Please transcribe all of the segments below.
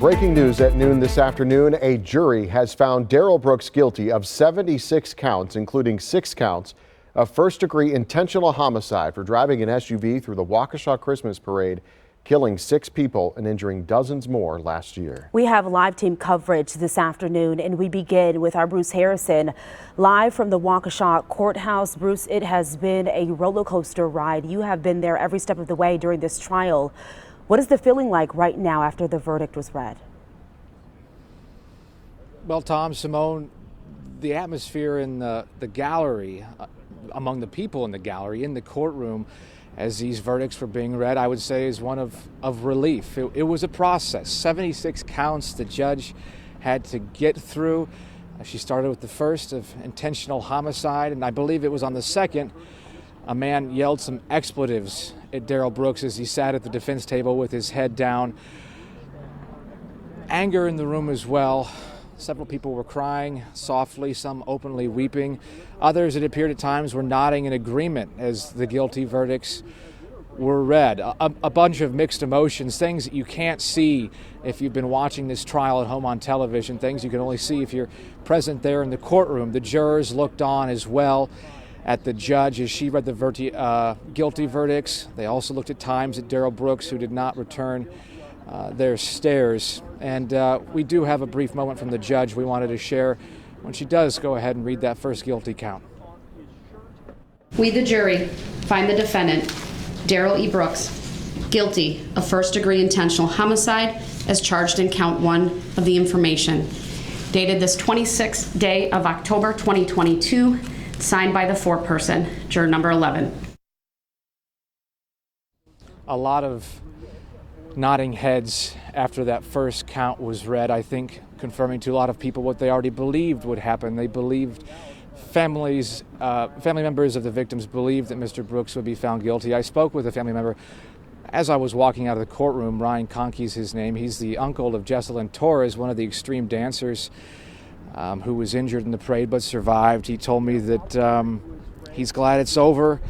Breaking news at noon this afternoon, a jury has found Darrell Brooks guilty of 76 counts, including 6 counts of first-degree intentional homicide for driving an SUV through the Waukesha Christmas parade, killing 6 people and injuring dozens more last year. We have live team coverage this afternoon, and we begin with our Bruce Harrison live from the Waukesha courthouse. Bruce, it has been a roller coaster ride. You have been there every step of the way during this trial. What is the feeling like right now after the verdict was read? Well, Tom, Simone, the atmosphere in the gallery, among the people in the gallery, in the courtroom, as these verdicts were being read, I would say is one of relief. It was a process. 76 counts the judge had to get through. She started with the first of intentional homicide, and I believe it was on the second, a man yelled some expletives at Darrell Brooks as he sat at the defense table with his head down. Anger in the room as well. Several people were crying softly, some openly weeping. Others, it appeared at times, were nodding in agreement as the guilty verdicts were read. A bunch of mixed emotions, things that you can't see if you've been watching this trial at home on television, things you can only see if you're present there in the courtroom. The jurors looked on as well at the judge as she read the guilty verdicts. They also looked at times at Darrell Brooks, who did not return their stares. And we do have a brief moment from the judge we wanted to share when she does go ahead and read that first guilty count. We, the jury, find the defendant, Darrell E. Brooks, guilty of first-degree intentional homicide as charged in count 1 of the information, dated this 26th day of October 2022, signed by the foreperson, juror number 11. A lot of nodding heads after that first count was read, I think confirming to a lot of people what they already believed would happen. They believed family members of the victims believed that Mr. Brooks would be found guilty. I spoke with a family member as I was walking out of the courtroom. Ryan Conkey's his name. He's the uncle of Jesselyn Torres, one of the extreme dancers who was injured in the parade but survived. He told me that he's glad it's over.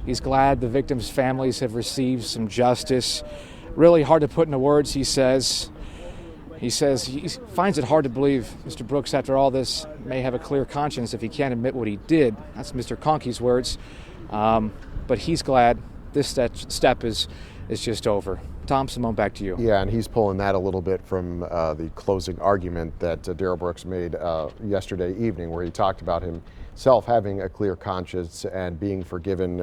He's glad the victims' families have received some justice. Really hard to put into words, he says. He finds it hard to believe Mr. Brooks, after all this, may have a clear conscience if he can't admit what he did. That's Mr. Conkey's words. But he's glad this step is just over. Tom, Simone, back to you. Yeah, and he's pulling that a little bit from the closing argument that Darrell Brooks made yesterday evening, where he talked about himself having a clear conscience and being forgiven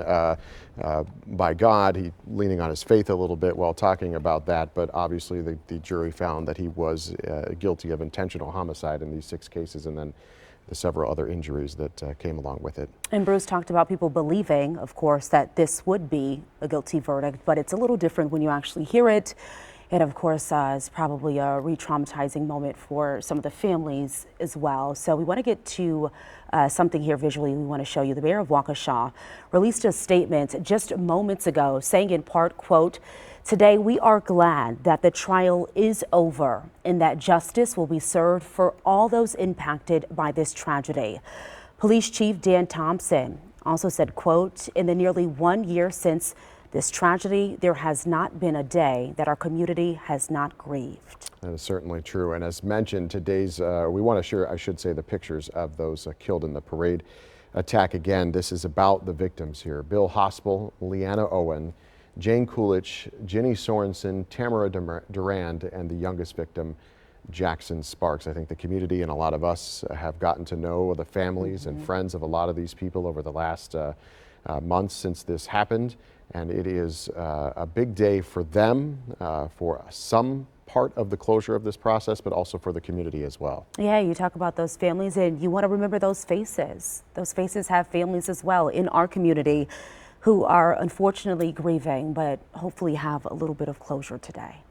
by God. He leaning on his faith a little bit while talking about that, but obviously the jury found that he was guilty of intentional homicide in these 6 cases, and then the several other injuries that came along with it. And Bruce talked about people believing, of course, that this would be a guilty verdict, but it's a little different when you actually hear it. It, of course, is probably a re-traumatizing moment for some of the families as well. So we want to get to something here visually we want to show you. The mayor of Waukesha released a statement just moments ago saying in part, quote, "Today we are glad that the trial is over and that justice will be served for all those impacted by this tragedy." Police Chief Dan Thompson also said, quote, "In the nearly 1 year since this tragedy, there has not been a day that our community has not grieved." That is certainly true. And as mentioned, today's, we want to share, I should say, the pictures of those killed in the parade attack. Again, this is about the victims here. Bill Hospel, Leanna Owen, Jane Coolidge, Ginny Sorensen, Tamara Durand, and the youngest victim, Jackson Sparks. I think the community and a lot of us have gotten to know the families and friends of a lot of these people over the last months since this happened. And it is a big day for them, for some part of the closure of this process, but also for the community as well. Yeah, you talk about those families and you want to remember those faces. Those faces have families as well in our community who are unfortunately grieving, but hopefully have a little bit of closure today.